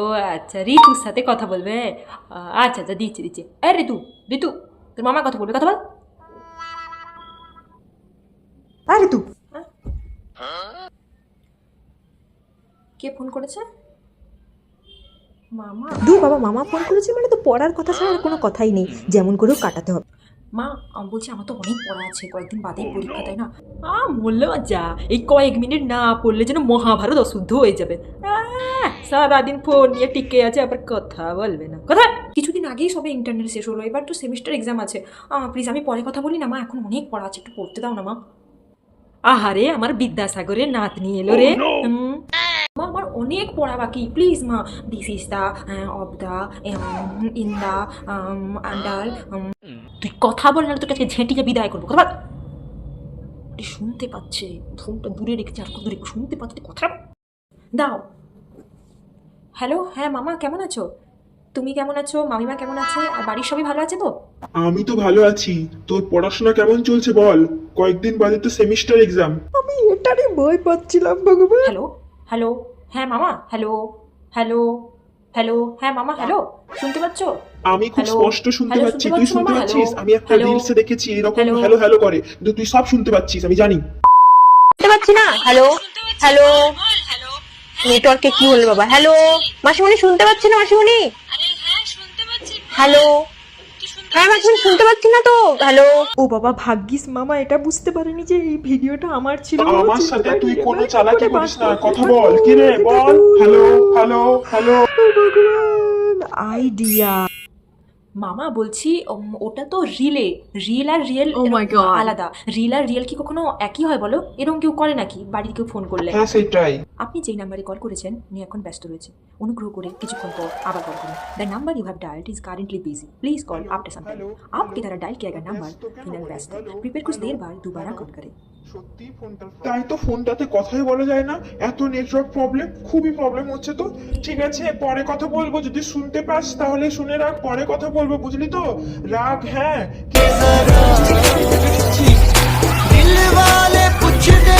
ও আচ্ছা, ঋতুর সাথে কথা বলবে? আচ্ছা আচ্ছা, দিচ্ছি দিচ্ছি। এই ঋতু, ঋতু, তোর মামা কথা বলবে, কথা বল। আরে তুই কে ফোন করেছে? মামা? দূর বাবা, মামা ফোন করেছে মানে তো পড়ার কথা ছাড়া আর কোনো কথাই নেই, যেমন করেও কাটাতে হবে। মা, বলছি আমার তো অনেক পড়া আছে, কয়েকদিন বাদেই পরীক্ষা, তাই না? বললো যা, এই কয়েক মিনিট না পড়লে যেন মহাভারত অশুদ্ধ হয়ে যাবে। সারাদিন ফোন নিয়ে টিকে আছে, আবার কথা বলবে না, কথা। কিছুদিন আগেই সবে ইন্টারনেট শেষ হলো, এবার তো সেমিস্টার এক্সাম আছে। প্লিজ আমি পরে কথা বলি না মা, এখন অনেক পড়া আছে, একটু পড়তে দাও না মা। আহারে, আমার বিদ্যাসাগরের নাতনি এলো রে। মা, আমার অনেক পড়া বাকি, প্লিজ মা। This is the of the in the under. তুই কথা বল, না তোকে আজকে ঝেঁটিয়ে বিদায় করবো, কথা বল। আরে শুনতে পাচ্ছে, ফোনটা দূরে রেখেছে, আর কত দূরে শুনতে পাচ্ছে, কথা দাও। হ্যালো, হ্যাঁ মামা, কেমন আছো? তুমি কেমন আছো? মামিমা কেমন আছে? আর বাড়ির সবাই ভালো আছে তো? আমি তো ভালো আছি। তোর পড়াশোনা কেমন চলছে বল? কয়েকদিন বাদে তো সেমিস্টার এক্সাম। আমি এটারই ভয় পাচ্ছিলাম ভগবান। হ্যালো, হ্যালো, হ্যাঁ মামা, হ্যালো, হ্যালো, হ্যালো, হ্যাঁ মামা, হ্যালো, শুনতে পাচ্ছ? আমি খুব হ্যালো, স্পষ্ট শুনতে হ্যালো, পাচ্ছি, তুই শুনতে মামা? পাচ্ছিস? হ্যালো, আমি একটা হ্যালো, রিলসে দেখেছি এরকম হ্যালো। হ্যালো হ্যালো করে, কিন্তু তুই সব শুনতে পাচ্ছিস, আমি জানি। শুনতে পাচ্ছি না। হ্যালো হ্যালো, নেটওয়ার্কে কি হলো বাবা? হ্যালো মাসিমণি, শুনতে পাচ্ছি না মাসিমণি। হ্যালো, হ্যাঁ মাসিমণি, শুনতে পাচ্ছি না তো। হ্যালো। ও বাবা, ভাগ্যিস মামা এটা বুঝতে পারেনি যে এই ভিডিওটা আমার ছিল। আমার সাথে তুই কোনো চালাকি করিস না, কথা বল। কি রে বল? Hello hello hello. আইডিয়া। মামা বলছি, ওটা তো রিলে, রিল আর রিয়েল Oh my God. আলাদা। রিল আর রিয়েল কি কখনো একই হয় বলো? এরকম কেউ করে নাকি বাড়ির কেউ ফোন করলে? হ্যাঁ সেটাই। আপনি যেই নাম্বারে কল করেছেন উনি এখন ব্যস্ত রয়েছে, অনুগ্রহ করে কিছুক্ষণ পর আবার কল করুন। The number you have dialled is currently busy, please call after some time. आपके द्वारा डायल किया गया नंबर फिलहाल व्यस्त है, प्रीपेड कुछ देर बाद दोबारा कॉल करें। সত্যি ফোনটা, তাই তো ফোনটাতে কথাই বলা যায় না, এত নেটওয়ার্ক প্রবলেম, খুবই প্রবলেম হচ্ছে তো। ঠিক আছে, পরে কথা বলবো, যদি শুনতে পাস তাহলে শুনে রাখ, পরে কথা বলবো, বুঝলি তো? রাখ, হ্যাঁ। दिल वाले पूछते